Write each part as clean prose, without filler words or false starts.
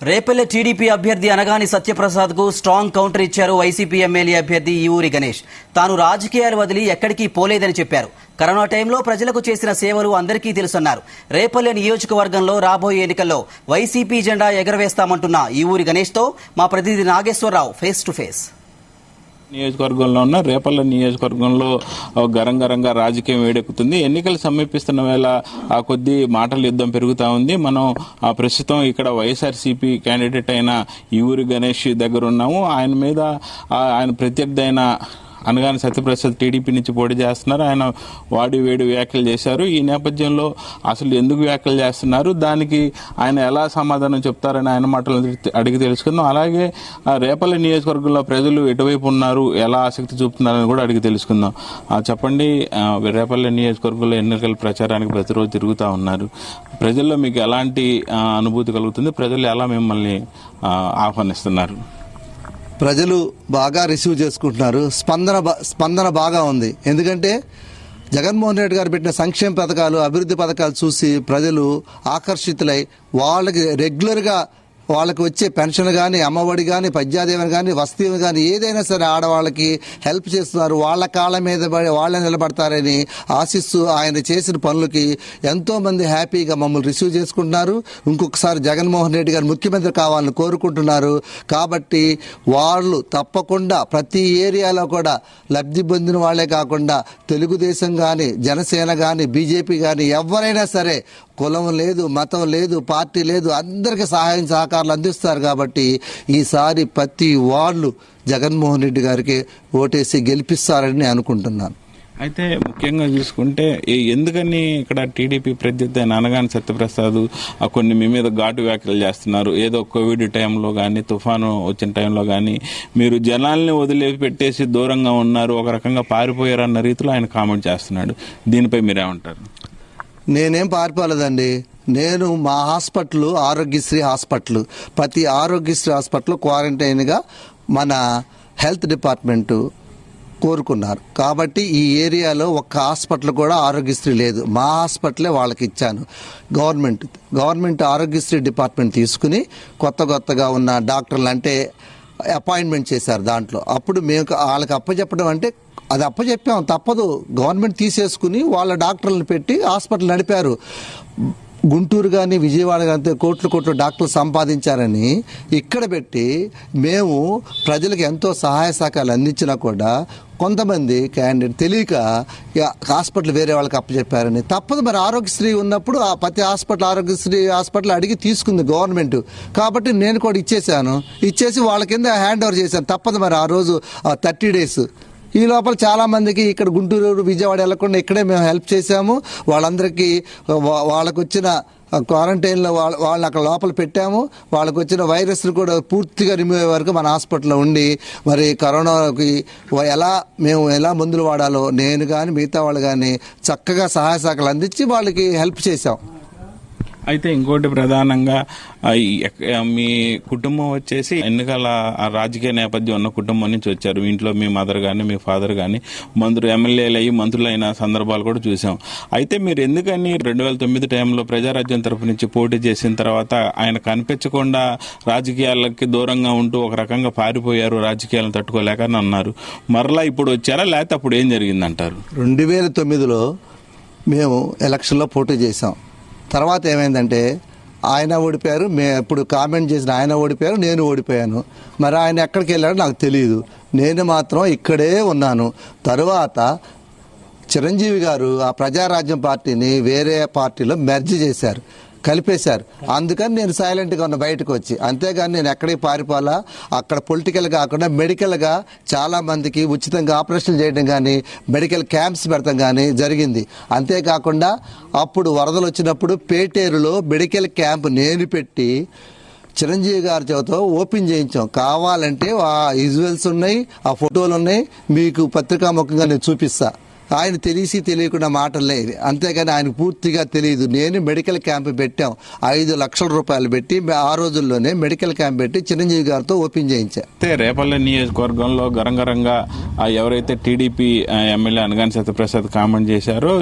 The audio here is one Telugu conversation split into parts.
రేపల్లె టీడీపీ అభ్యర్థి అనగాని సత్యప్రసాద్ కు స్ట్రాంగ్ కౌంటర్ ఇచ్చారు వైసీపీ ఎమ్మెల్యే అభ్యర్థి ఈవూరి గణేష్. తాను రాజకీయాలు వదిలి ఎక్కడికి పోలేదని చెప్పారు. కరోనా టైంలో ప్రజలకు చేసిన సేవలు అందరికీ తెలుసన్నారు. రేపల్లె నియోజకవర్గంలో రాబోయే ఎన్నికల్లో వైసీపీ జెండా ఎగరవేస్తామంటున్న ఈవూరి గణేష్ తో మా ప్రతినిధి నాగేశ్వరరావు ఫేస్ టు ఫేస్. నియోజకవర్గంలో ఉన్న రేపల్లె నియోజకవర్గంలో గరంగరంగా రాజకీయం వేడెక్కుతుంది. ఎన్నికలు సమీపిస్తున్న వేళ కొద్ది మాటల యుద్ధం పెరుగుతా ఉంది. మనం ప్రస్తుతం ఇక్కడ వైఎస్ఆర్సీపీ క్యాండిడేట్ అయిన ఈవూరి గణేష్ దగ్గర ఉన్నాము. ఆయన ప్రత్యర్థి అయిన అనగాని సత్యప్రసాద్ టీడీపీ నుంచి పోటీ చేస్తున్నారు. ఆయన వేడి వ్యాఖ్యలు చేశారు. ఈ నేపథ్యంలో అసలు ఎందుకు వ్యాఖ్యలు చేస్తున్నారు, దానికి ఆయన ఎలా సమాధానం చెప్తారని ఆయన మాటలు అడిగి తెలుసుకుందాం. అలాగే రేపల్లె నియోజకవర్గంలో ప్రజలు ఎటువైపు ఉన్నారు, ఎలా ఆసక్తి చూపుతున్నారని కూడా అడిగి తెలుసుకుందాం. చెప్పండి, రేపల్లె నియోజకవర్గంలో ఎన్నికల ప్రచారానికి ప్రతిరోజు తిరుగుతూ ఉన్నారు. ప్రజల్లో మీకు ఎలాంటి అనుభూతి కలుగుతుంది? ప్రజలు ఎలా మిమ్మల్ని ఆహ్వానిస్తున్నారు? ప్రజలు బాగా రిసీవ్ చేసుకుంటున్నారు. స్పందన బాగా ఉంది. ఎందుకంటే జగన్మోహన్ రెడ్డి గారు పెట్టిన సంక్షేమ పథకాలు, అభివృద్ధి పథకాలు చూసి ప్రజలు ఆకర్షితులై వాళ్ళకి రెగ్యులర్గా వాళ్ళకి వచ్చే పెన్షన్ కానీ, అమ్మఒడి కానీ, పద్యాదేవన్ కానీ, వస్తీ కానీ ఏదైనా సరే ఆడవాళ్ళకి హెల్ప్ చేస్తున్నారు. వాళ్ళ కాళ్ళ మీద వాళ్ళే నిలబడతారని ఆశిస్తూ ఆయన చేసిన పనులకి ఎంతో మంది హ్యాపీగా మమ్మల్ని రిసీవ్ చేసుకుంటున్నారు. ఇంకొకసారి జగన్మోహన్ రెడ్డి గారు ముఖ్యమంత్రి కావాలని కోరుకుంటున్నారు. కాబట్టి వాళ్ళు తప్పకుండా ప్రతి ఏరియాలో కూడా లబ్ధి పొందిన వాళ్లే కాకుండా తెలుగుదేశం కానీ, జనసేన కానీ, బీజేపీ కానీ ఎవరైనా సరే కులం లేదు, మతం లేదు, పార్టీ లేదు, అందరికీ సహాయం సహకారాలు అందిస్తారు. కాబట్టి ఈసారి ప్రతి వాళ్ళు జగన్మోహన్ రెడ్డి గారికి ఓటేసి గెలిపిస్తారని నేను అనుకుంటున్నాను. అయితే ముఖ్యంగా చూసుకుంటే ఎందుకని ఇక్కడ టీడీపీ ప్రత్యర్థి అనగాని సత్యప్రసాద్ కొన్ని మీ మీద ఘాటు వ్యాఖ్యలు చేస్తున్నారు. ఏదో కోవిడ్ టైంలో కానీ, తుఫాను వచ్చిన టైంలో కానీ మీరు జనాల్ని వదిలిపెట్టేసి దూరంగా ఉన్నారు, ఒక రకంగా పారిపోయారన్న రీతిలో ఆయన కామెంట్ చేస్తున్నాడు. దీనిపై మీరేమంటారు? నేనేం పారిపోలేదండి. నేను మా హాస్పిటల్ ఆరోగ్యశ్రీ హాస్పిటల్, ప్రతి ఆరోగ్యశ్రీ హాస్పిటల్ క్వారంటైన్గా మన హెల్త్ డిపార్ట్మెంటు కోరుకున్నారు. కాబట్టి ఈ ఏరియాలో ఒక్క హాస్పిటల్ కూడా ఆరోగ్యశ్రీ లేదు. మా హాస్పిటలే వాళ్ళకి ఇచ్చాను. గవర్నమెంట్ ఆరోగ్యశ్రీ డిపార్ట్మెంట్ తీసుకుని కొత్తగా ఉన్న డాక్టర్లు అంటే అపాయింట్మెంట్ చేశారు. దాంట్లో అప్పుడు మేము వాళ్ళకి అప్పచెప్పడం అంటే అది అప్పచెప్పాం, తప్పదు. గవర్నమెంట్ తీసేసుకుని వాళ్ళ డాక్టర్లను పెట్టి హాస్పిటల్ నడిపారు. గుంటూరు కానీ, విజయవాడ కానీ కోట్లు డాక్టర్లు సంపాదించారని ఇక్కడ పెట్టి మేము ప్రజలకు ఎంతో సహాయ సహకారాలు అందించినా కూడా కొంతమంది క్యాండిడేట్ తెలియక హాస్పిటల్ వేరే వాళ్ళకి అప్పచెప్పారని. తప్పదు మరి. ఆరోగ్యశ్రీ ఉన్నప్పుడు ఆ ప్రతి ఆరోగ్యశ్రీ హాస్పిటల్ అడిగి తీసుకుంది గవర్నమెంట్. కాబట్టి నేను కూడా ఇచ్చేసి వాళ్ళ కింద హ్యాండ్ ఓవర్ చేశాను. తప్పదు మరి. ఆ రోజు 30 days ఈ లోపల చాలా మందికి ఇక్కడ గుంటూరు, విజయవాడ వెళ్లకుండా ఇక్కడే మేము హెల్ప్ చేశాము. వాళ్ళందరికీ వాళ్ళకు వచ్చిన క్వారంటైన్లో వాళ్ళని అక్కడ లోపల పెట్టాము. వాళ్ళకు వచ్చిన వైరస్లు కూడా పూర్తిగా రిమూవ్ అయ్యే వరకు మన హాస్పిటల్లో ఉండి మరి కరోనాకి మేము ఎలా మందులు వాడాలో నేను కానీ మిగతా వాళ్ళు కానీ చక్కగా సహాయ సహకారాలు అందించి వాళ్ళకి హెల్ప్ చేశాం. అయితే ఇంకోటి ప్రధానంగా మీ కుటుంబం వచ్చేసి ఎన్నికల రాజకీయ నేపథ్యం ఉన్న కుటుంబం నుంచి వచ్చారు. ఇంట్లో మీ మదర్ కానీ, మీ ఫాదర్ కానీ ఎమ్మెల్యేలు అయ్యి మంత్రులు అయిన సందర్భాలు కూడా చూసాం. అయితే మీరు ఎందుకని 2009 టైంలో ప్రజారాజ్యం తరపు నుంచి పోటీ చేసిన తర్వాత ఆయన కనిపించకుండా రాజకీయాలకి దూరంగా ఉంటూ ఒక రకంగా పారిపోయారు, రాజకీయాలను తట్టుకోలేక అని అన్నారు. మరలా ఇప్పుడు వచ్చారా, లేకపోతే అప్పుడు ఏం జరిగిందంటారు? 2009లో మేము ఎలక్షన్లో పోటీ చేశాం. తర్వాత ఏమైందంటే ఆయన ఓడిపోయారు. ఇప్పుడు కామెంట్ చేసిన ఆయన ఓడిపోయారు, నేను ఓడిపోయాను. మరి ఆయన ఎక్కడికి వెళ్ళాడో నాకు తెలియదు. నేను మాత్రం ఇక్కడే ఉన్నాను. తరువాత చిరంజీవి గారు ఆ ప్రజారాజ్యం పార్టీని వేరే పార్టీలో మెర్జ్ చేశారు, కలిపేశారు. అందుకని నేను సైలెంట్గా ఉన్న బయటకు వచ్చి. అంతేగాని నేను ఎక్కడికి పారిపోలా. అక్కడ పొలిటికల్ కాకుండా మెడికల్గా చాలా మందికి ఉచితంగా ఆపరేషన్లు చేయడం కానీ, మెడికల్ క్యాంప్స్ పెడతాం కానీ జరిగింది. అంతేకాకుండా అప్పుడు వరదలు వచ్చినప్పుడు పేటేరులో మెడికల్ క్యాంప్ నేను పెట్టి చిరంజీవి గారి చేత ఓపెన్ చేయించాం. కావాలంటే ఆ విజువల్స్ ఉన్నాయి, ఆ ఫోటోలు ఉన్నాయి, మీకు పత్రికాముఖంగా నేను చూపిస్తా. ఆయన తెలిసి తెలియకుండా మాటలే ఇది, అంతేగాని ఆయన పూర్తిగా తెలియదు. నేను మెడికల్ క్యాంప్ పెట్టాం, 5 లక్షల రూపాయలు పెట్టి ఆ రోజుల్లోనే మెడికల్ క్యాంప్ పెట్టి చిరంజీవి గారితో ఓపెన్ చేయించా. అయితే రేపల్లె నియోజకవర్గంలో గరంగరంగా ఎవరైతే TDP MLA Anagani Satyaprasad comment చేశారో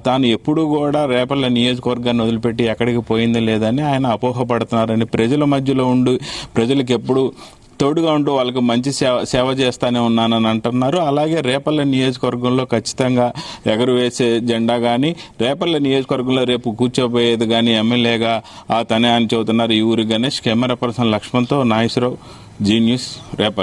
తాను ఎప్పుడు కూడా రేపల్లె నియోజకవర్గాన్ని వదిలిపెట్టి ఎక్కడికి పోయింది లేదని ఆయన అపోహపడుతున్నారని, ప్రజల మధ్యలో ఉండి ప్రజలకు ఎప్పుడు తోడుగా ఉంటూ వాళ్ళకి మంచి సేవ చేస్తానే ఉన్నానని అంటున్నారు. అలాగే రేపల్లె నియోజకవర్గంలో ఖచ్చితంగా ఎగురవేసే జెండా కానీ రేపల్లె నియోజకవర్గంలో రేపు కూర్చోబోయేది కానీ ఎమ్మెల్యేగా తనే అని చెబుతున్నారు ఈ ఊరి గణేష్. కెమెరా పర్సన్ లక్ష్మణ్తో నాగేశ్వరరావు, జీ న్యూస్, రేపల్లె.